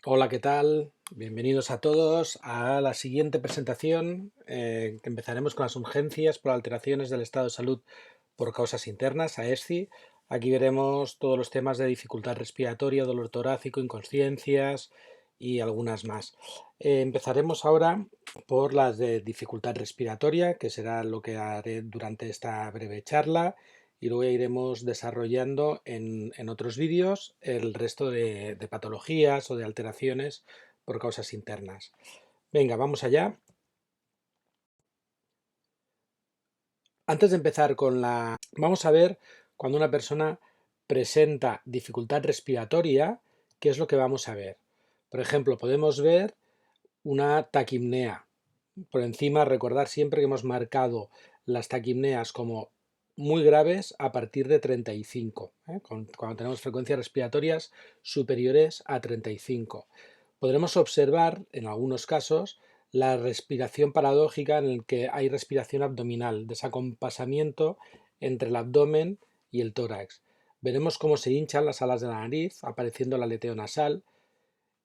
Hola, ¿qué tal? Bienvenidos a todos a la siguiente presentación, que empezaremos con las urgencias por alteraciones del estado de salud por causas internas, AESCI. Aquí veremos todos los temas de dificultad respiratoria, dolor torácico, inconsciencias y algunas más. Empezaremos ahora por las de dificultad respiratoria, que será lo que haré durante esta breve charla, y luego iremos desarrollando en otros vídeos el resto de patologías o de alteraciones por causas internas. Venga, vamos allá. Antes de empezar Vamos a ver cuando una persona presenta dificultad respiratoria, qué es lo que vamos a ver. Por ejemplo, podemos ver una taquipnea. Por encima, recordar siempre que hemos marcado las taquipneas como muy graves a partir de 35, cuando tenemos frecuencias respiratorias superiores a 35. Podremos observar, en algunos casos, la respiración paradójica en el que hay respiración abdominal, desacompasamiento entre el abdomen y el tórax. Veremos cómo se hinchan las alas de la nariz, apareciendo el aleteo nasal.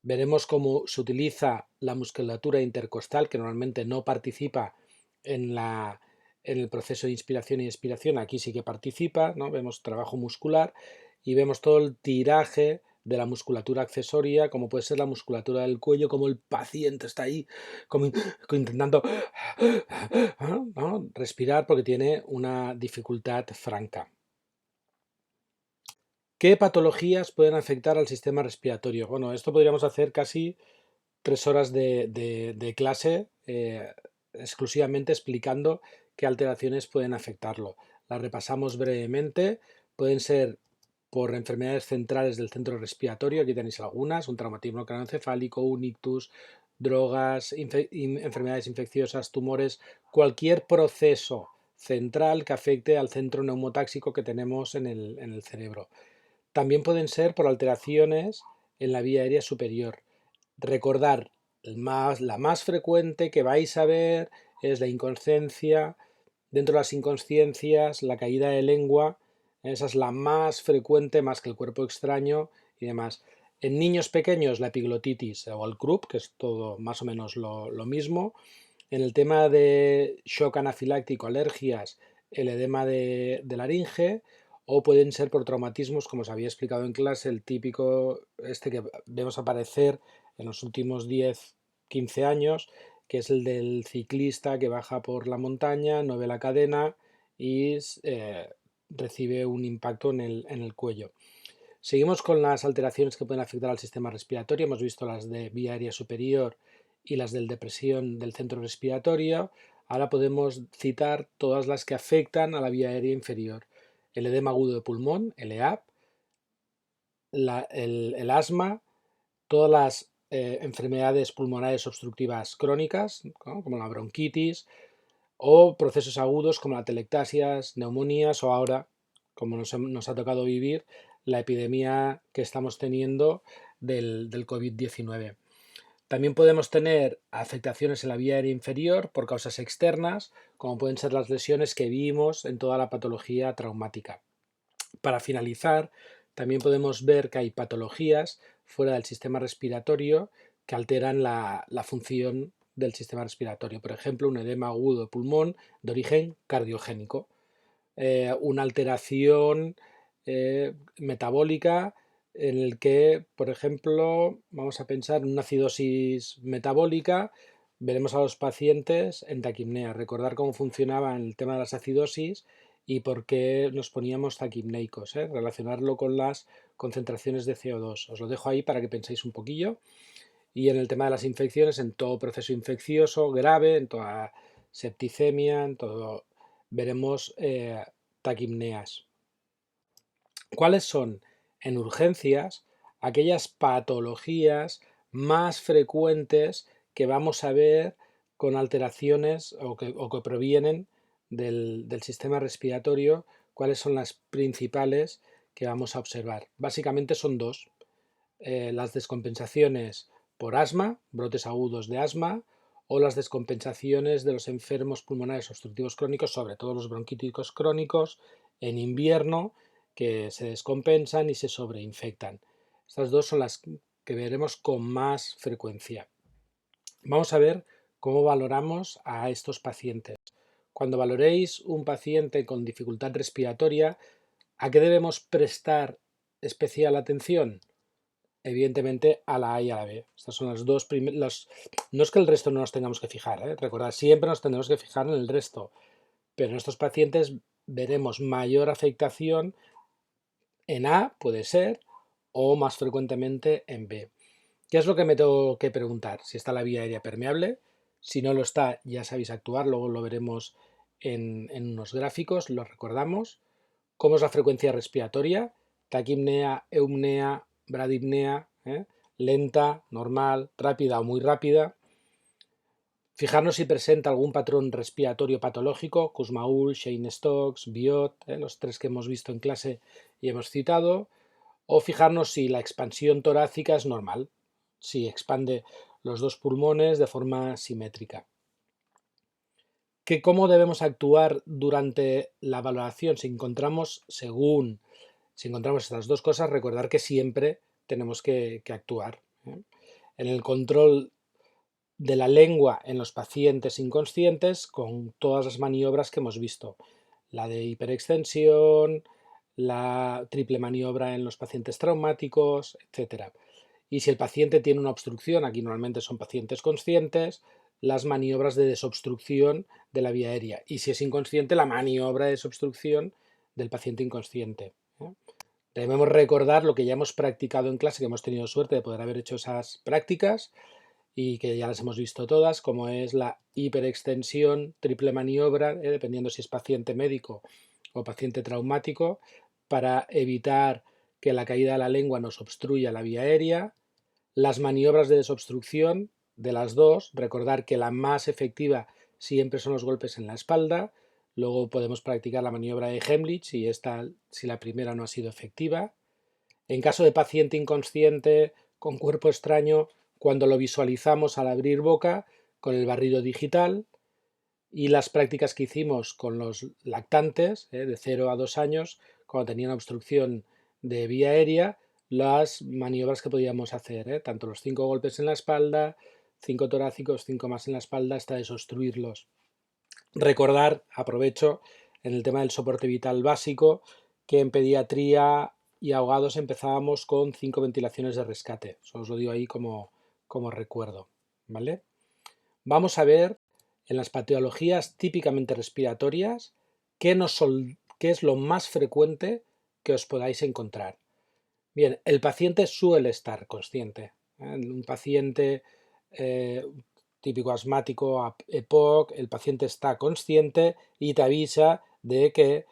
Veremos cómo se utiliza la musculatura intercostal, que normalmente no participa en, en el proceso de inspiración y expiración. Aquí sí que participa, ¿no? Vemos trabajo muscular y vemos todo el tiraje de la musculatura accesoria, como puede ser la musculatura del cuello, como el paciente está ahí como intentando, ¿no?, respirar porque tiene una dificultad franca. ¿Qué patologías pueden afectar al sistema respiratorio? Bueno, esto podríamos hacer casi 3 horas de clase exclusivamente explicando qué alteraciones pueden afectarlo. Las repasamos brevemente. Pueden ser por enfermedades centrales del centro respiratorio, aquí tenéis algunas: un traumatismo craneoencefálico, un ictus, drogas, enfermedades infecciosas, tumores, cualquier proceso central que afecte al centro neumotáxico que tenemos en el cerebro. También pueden ser por alteraciones en la vía aérea superior. Recordar, la más frecuente que vais a ver es la inconsciencia. Dentro de las inconsciencias, la caída de lengua, esa es la más frecuente, más que el cuerpo extraño y demás. En niños pequeños, la epiglotitis o el croup, que es todo más o menos lo mismo. En el tema de shock anafiláctico, alergias, el edema de laringe, o pueden ser por traumatismos, como os había explicado en clase, el típico que vemos aparecer en los últimos 10-15 años, que es el del ciclista que baja por la montaña, no ve la cadena y recibe un impacto en el cuello. Seguimos con las alteraciones que pueden afectar al sistema respiratorio. Hemos visto las de vía aérea superior y las de depresión del centro respiratorio. Ahora podemos citar todas las que afectan a la vía aérea inferior: el edema agudo de pulmón, el EAP, el asma, todas las enfermedades pulmonares obstructivas crónicas, ¿no?, como la bronquitis, o procesos agudos como la atelectasias, neumonías, o ahora, como nos ha tocado vivir, la epidemia que estamos teniendo del COVID-19. También podemos tener afectaciones en la vía aérea inferior por causas externas, como pueden ser las lesiones que vimos en toda la patología traumática. Para finalizar, también podemos ver que hay patologías fuera del sistema respiratorio que alteran la función del sistema respiratorio. Por ejemplo, un edema agudo de pulmón de origen cardiogénico, una alteración metabólica en el que, por ejemplo, vamos a pensar en una acidosis metabólica. Veremos a los pacientes en taquipnea, recordar cómo funcionaba en el tema de las acidosis y por qué nos poníamos taquipneicos, relacionarlo con las concentraciones de CO2. Os lo dejo ahí para que penséis un poquillo. Y en el tema de las infecciones, en todo proceso infeccioso grave, en toda septicemia, en todo, veremos taquipneas. ¿Cuáles son en urgencias aquellas patologías más frecuentes que vamos a ver con alteraciones o que provienen del sistema respiratorio? ¿Cuáles son las principales que vamos a observar? Básicamente son dos: las descompensaciones por asma, brotes agudos de asma, o las descompensaciones de los enfermos pulmonares obstructivos crónicos, sobre todo los bronquíticos crónicos, en invierno, que se descompensan y se sobreinfectan. Estas dos son las que veremos con más frecuencia. Vamos a ver cómo valoramos a estos pacientes. Cuando valoréis un paciente con dificultad respiratoria, ¿a qué debemos prestar especial atención? Evidentemente a la A y a la B. Estas son las dos primeras. No es que el resto no nos tengamos que fijar, ¿eh? Recordad, siempre nos tendremos que fijar en el resto, pero en estos pacientes veremos mayor afectación en A, puede ser, o más frecuentemente en B. ¿Qué es lo que me tengo que preguntar? Si está la vía aérea permeable. Si no lo está, ya sabéis actuar, luego lo veremos en unos gráficos, lo recordamos. ¿Cómo es la frecuencia respiratoria? Taquipnea, eupnea, bradipnea, lenta, normal, rápida o muy rápida. Fijarnos si presenta algún patrón respiratorio patológico, Kussmaul, Cheyne-Stokes, Biot, los tres que hemos visto en clase y hemos citado. O fijarnos si la expansión torácica es normal, si expande los dos pulmones de forma simétrica. ¿Cómo debemos actuar durante la valoración? Si encontramos estas dos cosas, recordar que siempre tenemos que actuar. En el control de la lengua en los pacientes inconscientes, con todas las maniobras que hemos visto. La de hiperextensión, la triple maniobra en los pacientes traumáticos, etc. Y si el paciente tiene una obstrucción, aquí normalmente son pacientes conscientes, las maniobras de desobstrucción de la vía aérea. Y si es inconsciente, la maniobra de desobstrucción del paciente inconsciente. Debemos recordar lo que ya hemos practicado en clase, que hemos tenido suerte de poder haber hecho esas prácticas y que ya las hemos visto todas, como es la hiperextensión, triple maniobra, dependiendo si es paciente médico o paciente traumático, para evitar que la caída de la lengua nos obstruya la vía aérea. Las maniobras de desobstrucción de las dos, recordar que la más efectiva siempre son los golpes en la espalda. Luego podemos practicar la maniobra de Heimlich si la primera no ha sido efectiva. En caso de paciente inconsciente con cuerpo extraño, cuando lo visualizamos al abrir boca, con el barrido digital. Y las prácticas que hicimos con los lactantes, de 0 a 2 años, cuando tenían obstrucción de vía aérea, las maniobras que podíamos hacer, tanto los 5 golpes en la espalda, 5 torácicos, 5 más en la espalda, hasta desobstruirlos. Recordar, aprovecho, en el tema del soporte vital básico, que en pediatría y ahogados empezábamos con 5 ventilaciones de rescate. Eso os lo digo ahí como recuerdo, ¿vale? Vamos a ver en las patologías típicamente respiratorias qué es lo más frecuente que os podáis encontrar. Bien, el paciente suele estar consciente. Un paciente típico asmático, EPOC, el paciente está consciente y te avisa de que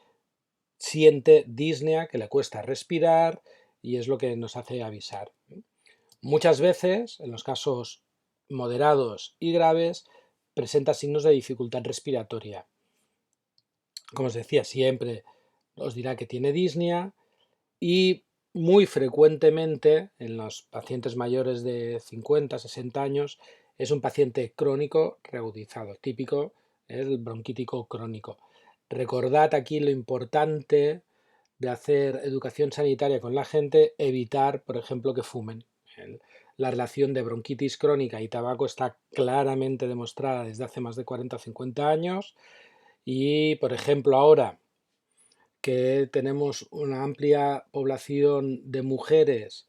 siente disnea, que le cuesta respirar y es lo que nos hace avisar. Muchas veces, en los casos moderados y graves, presenta signos de dificultad respiratoria. Como os decía, siempre os dirá que tiene disnea y muy frecuentemente en los pacientes mayores de 50, 60 años es un paciente crónico reagudizado, típico el bronquítico crónico. Recordad aquí lo importante de hacer educación sanitaria con la gente, evitar, por ejemplo, que fumen. La relación de bronquitis crónica y tabaco está claramente demostrada desde hace más de 40 o 50 años y, por ejemplo, ahora que tenemos una amplia población de mujeres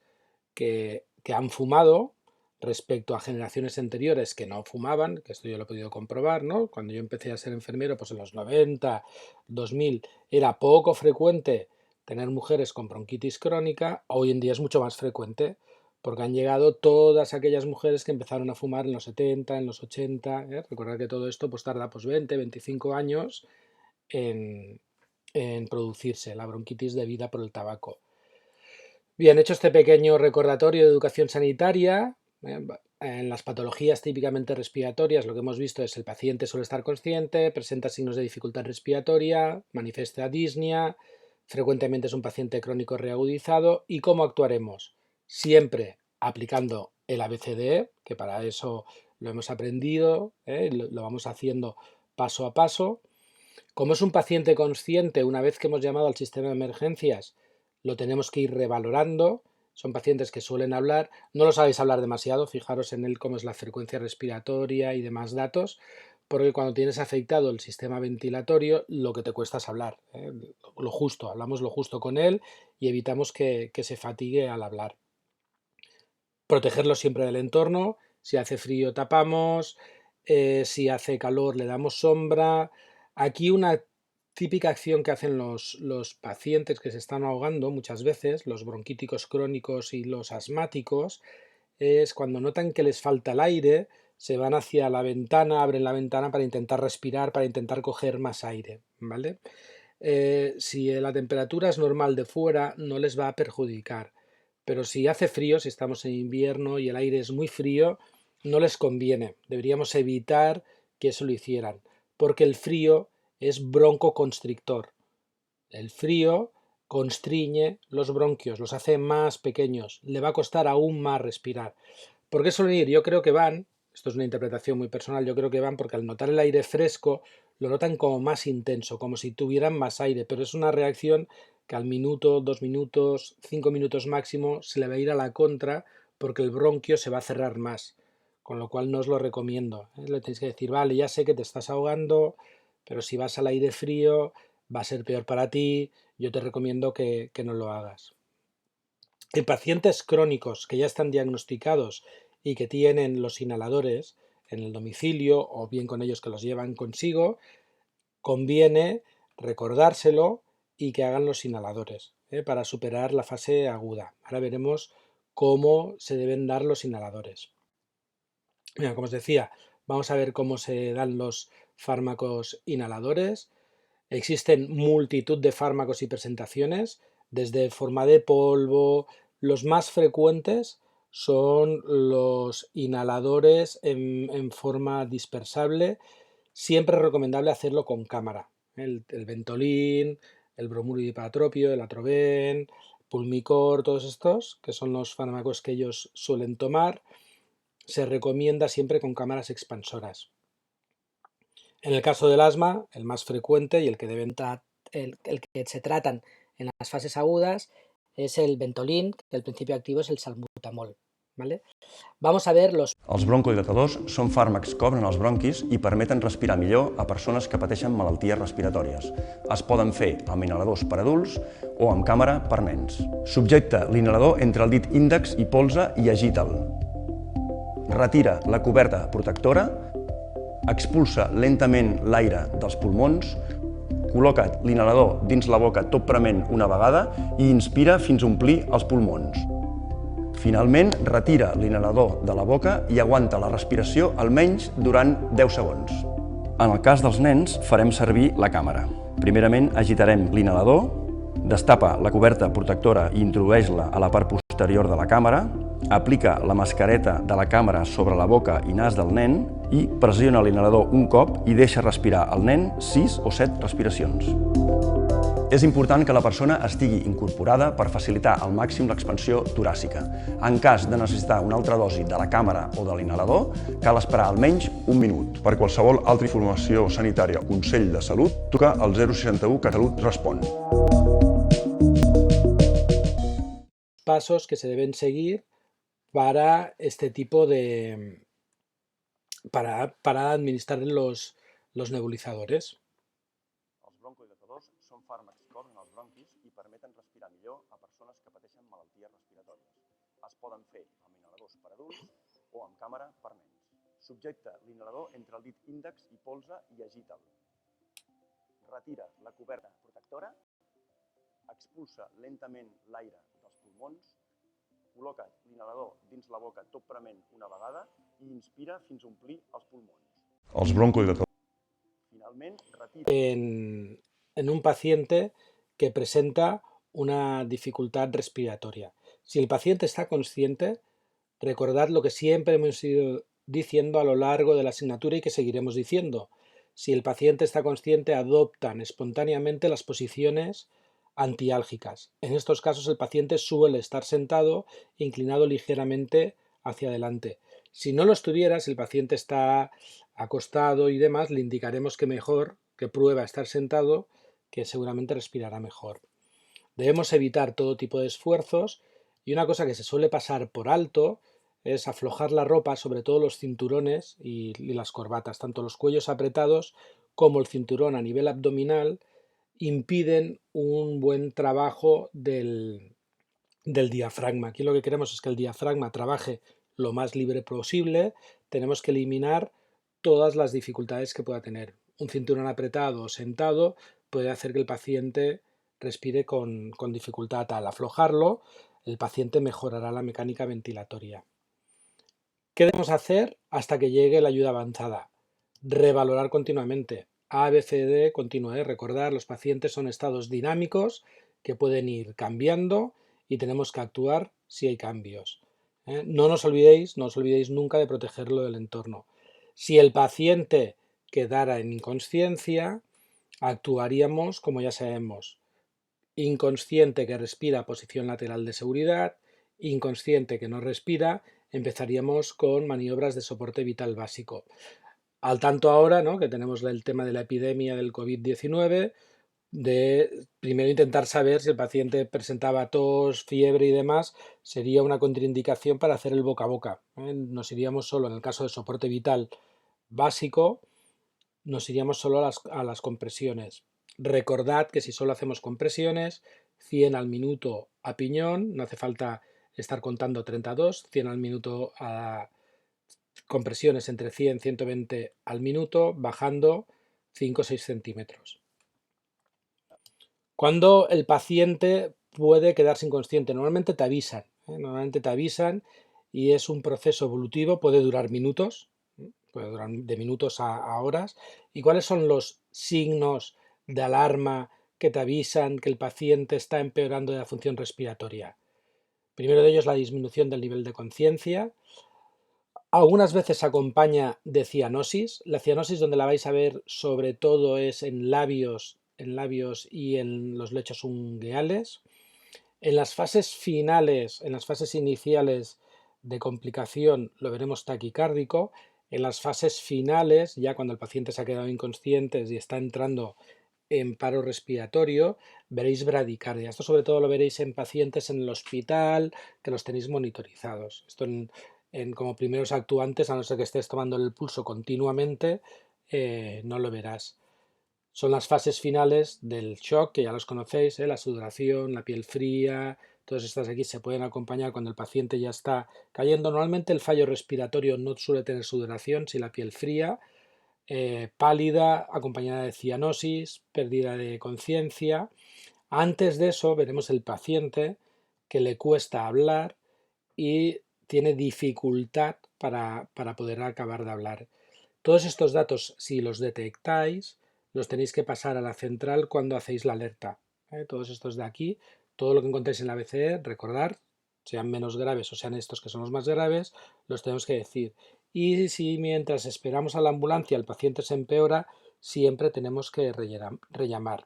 que han fumado respecto a generaciones anteriores que no fumaban, que esto yo lo he podido comprobar, ¿no? Cuando yo empecé a ser enfermero, pues en los 90, 2000, era poco frecuente tener mujeres con bronquitis crónica, hoy en día es mucho más frecuente, porque han llegado todas aquellas mujeres que empezaron a fumar en los 70, en los 80, Recordad que todo esto pues tarda 20, 25 años en producirse, la bronquitis debida por el tabaco. Bien, hecho este pequeño recordatorio de educación sanitaria, en las patologías típicamente respiratorias lo que hemos visto es el paciente suele estar consciente, presenta signos de dificultad respiratoria, manifiesta disnea, frecuentemente es un paciente crónico reagudizado. ¿Y cómo actuaremos? Siempre aplicando el ABCDE, que para eso lo hemos aprendido, lo vamos haciendo paso a paso. Como es un paciente consciente, una vez que hemos llamado al sistema de emergencias, lo tenemos que ir revalorando son pacientes que suelen hablar, no los hagáis hablar demasiado, fijaros en él cómo es la frecuencia respiratoria y demás datos, porque cuando tienes afectado el sistema ventilatorio, lo que te cuesta es hablar, ¿eh? Lo justo, hablamos lo justo con él y evitamos que se fatigue al hablar. Protegerlo siempre del entorno, si hace frío tapamos, si hace calor le damos sombra. Aquí una típica acción que hacen los pacientes que se están ahogando muchas veces, los bronquíticos crónicos y los asmáticos, es cuando notan que les falta el aire, se van hacia la ventana, abren la ventana para intentar respirar, para intentar coger más aire, ¿vale? Si la temperatura es normal de fuera, no les va a perjudicar, pero si hace frío, si estamos en invierno y el aire es muy frío, no les conviene. Deberíamos evitar que eso lo hicieran, porque el frío es broncoconstrictor. El frío constriñe los bronquios, los hace más pequeños, le va a costar aún más respirar. ¿Por qué suelen ir? Yo creo que van, esto es una interpretación muy personal, yo creo que van porque al notar el aire fresco lo notan como más intenso, como si tuvieran más aire, pero es una reacción que al minuto, 2 minutos, 5 minutos máximo se le va a ir a la contra porque el bronquio se va a cerrar más, con lo cual no os lo recomiendo, ¿eh? Le tenéis que decir, vale, ya sé que te estás ahogando, pero si vas al aire frío va a ser peor para ti, yo te recomiendo que no lo hagas. En pacientes crónicos que ya están diagnosticados y que tienen los inhaladores en el domicilio o bien con ellos que los llevan consigo, conviene recordárselo y que hagan los inhaladores, para superar la fase aguda. Ahora veremos cómo se deben dar los inhaladores. Mira, como os decía, vamos a ver cómo se dan los fármacos inhaladores. Existen multitud de fármacos y presentaciones, desde forma de polvo. Los más frecuentes son los inhaladores en forma dispersable. Siempre es recomendable hacerlo con cámara. El Ventolin, el bromuro dipatropio, el Atroven, Pulmicor, todos estos, que son los fármacos que ellos suelen tomar, se recomienda siempre con cámaras expansoras. En el caso del asma, el más frecuente y el que el que se tratan en las fases agudas es el Ventolin, que el principio activo es el salbutamol, ¿vale? Vamos a ver los... Els broncodilatadors són fàrmacs que obren els bronquis i permeten respirar millor a persones que pateixen malalties respiratòries. Es poden fer amb inhaladors per adults o amb càmera per nens. Subjecta l'inhalador entre el dit índex i polze i agita'l. Retira la coberta protectora, expulsa lentament l'aire dels pulmons, col·loca't l'inhalador dins la boca tot prement una vegada i inspira fins a omplir els pulmons. Finalment, retira l'inhalador de la boca i aguanta la respiració almenys durant 10 segons. En el cas dels nens, farem servir la càmera. Primerament, agitarem l'inhalador, destapa la coberta protectora i introdueix-la a la part posterior de la càmera, aplica la mascareta de la càmera sobre la boca i nas del nen i pressiona l'inhalador un cop i deixa respirar al nen 6 o 7 respiracions. És important que la persona estigui incorporada per facilitar al màxim l'expansió toràcica. En cas de necessitar una altra dosi de la càmera o de l'inhalador, cal esperar almenys un minut. Per qualsevol altra informació sanitària o consell de salut, truca al 061 que Salut respon. Pasos que se deben seguir para este tipo de... para administrar los nebulizadores. Els broncodilatadors són fàrmacs que obren els bronquis i permeten respirar millor a persones que pateixen malalties respiratòries. Es poden fer amb inhaladors per adults o amb càmera per nens. Subjecta l'inhalador entre el dit índex i polze i agita'l. Retira la coberta protectora, expulsa lentament l'aire dels pulmons, col·loca't l'inhalador dins la boca tot prement una vegada i inspira fins a omplir els pulmons. Els broncodilatadors. Finalment, retira... En un paciente que presenta una dificultad respiratoria. Si el paciente está consciente, recordad lo que siempre hemos ido diciendo a lo largo de la asignatura y que seguiremos diciendo. Si el paciente está consciente, adoptan espontáneamente las posiciones antiálgicas. En estos casos el paciente suele estar sentado, inclinado ligeramente hacia adelante. Si no lo estuviera, si el paciente está acostado y demás, le indicaremos que mejor, que prueba a estar sentado, que seguramente respirará mejor. Debemos evitar todo tipo de esfuerzos Y una cosa que se suele pasar por alto es aflojar la ropa, sobre todo los cinturones y las corbatas, tanto los cuellos apretados como el cinturón a nivel abdominal impiden un buen trabajo del diafragma. Aquí lo que queremos es que el diafragma trabaje lo más libre posible. Tenemos que eliminar todas las dificultades que pueda tener. Un cinturón apretado o sentado puede hacer que el paciente respire con dificultad. Al aflojarlo, el paciente mejorará la mecánica ventilatoria. ¿Qué debemos hacer hasta que llegue la ayuda avanzada? Revalorar continuamente. A, B, C, D, continúe. Recordar, los pacientes son estados dinámicos que pueden ir cambiando y tenemos que actuar si hay cambios. No os olvidéis nunca de protegerlo del entorno. Si el paciente quedara en inconsciencia, actuaríamos como ya sabemos. Inconsciente que respira, posición lateral de seguridad. Inconsciente que no respira, empezaríamos con maniobras de soporte vital básico. Al tanto ahora, ¿no?, que tenemos el tema de la epidemia del COVID-19, de primero intentar saber si el paciente presentaba tos, fiebre y demás, sería una contraindicación para hacer el boca a boca. Nos iríamos solo, en el caso de soporte vital básico, nos iríamos solo a las compresiones. Recordad que si solo hacemos compresiones, 100 al minuto a piñón, no hace falta estar contando 32, 100 al minuto a compresiones entre 100 y 120 al minuto, bajando 5 o 6 centímetros. Cuando el paciente puede quedarse inconsciente, normalmente te avisan y es un proceso evolutivo, puede durar minutos, puede durar de minutos a horas. ¿Y cuáles son los signos de alarma que te avisan que el paciente está empeorando de la función respiratoria? Primero de ellos, la disminución del nivel de conciencia. Algunas veces acompaña de cianosis. La cianosis, donde la vais a ver sobre todo, es en labios y en los lechos ungueales. En las fases finales, en las fases iniciales de complicación, lo veremos taquicárdico. En las fases finales, ya cuando el paciente se ha quedado inconsciente y está entrando en paro respiratorio, veréis bradicardia. Esto sobre todo lo veréis en pacientes en el hospital que los tenéis monitorizados. Esto como primeros actuantes, a no ser que estés tomando el pulso continuamente, no lo verás. Son las fases finales del shock, que ya los conocéis, la sudoración, la piel fría, todas estas aquí se pueden acompañar cuando el paciente ya está cayendo. Normalmente el fallo respiratorio no suele tener sudoración, si la piel fría, pálida, acompañada de cianosis, pérdida de conciencia. Antes de eso veremos el paciente que le cuesta hablar y tiene dificultad para poder acabar de hablar. Todos estos datos, si los detectáis, los tenéis que pasar a la central cuando hacéis la alerta. Todos estos de aquí, todo lo que encontréis en la BCE, recordar, sean menos graves o sean estos que son los más graves, los tenemos que decir. Y si mientras esperamos a la ambulancia el paciente se empeora, siempre tenemos que rellamar.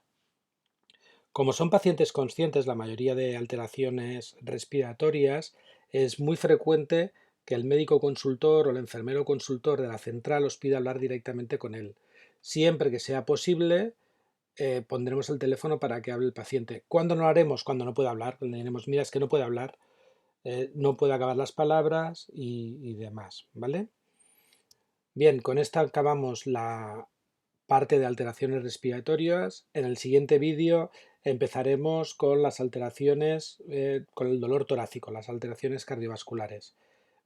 Como son pacientes conscientes, la mayoría de alteraciones respiratorias, es muy frecuente que el médico consultor o el enfermero consultor de la central os pida hablar directamente con él. Siempre que sea posible, pondremos el teléfono para que hable el paciente. ¿Cuándo no lo haremos? Cuando no pueda hablar. Cuando diremos, mira, es que no puede hablar, no puede acabar las palabras y demás, ¿vale? Bien, con esta acabamos la parte de alteraciones respiratorias. En el siguiente vídeo empezaremos con las alteraciones, con el dolor torácico, las alteraciones cardiovasculares.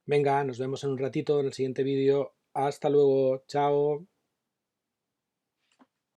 Venga, nos vemos en un ratito en el siguiente vídeo. Hasta luego, chao.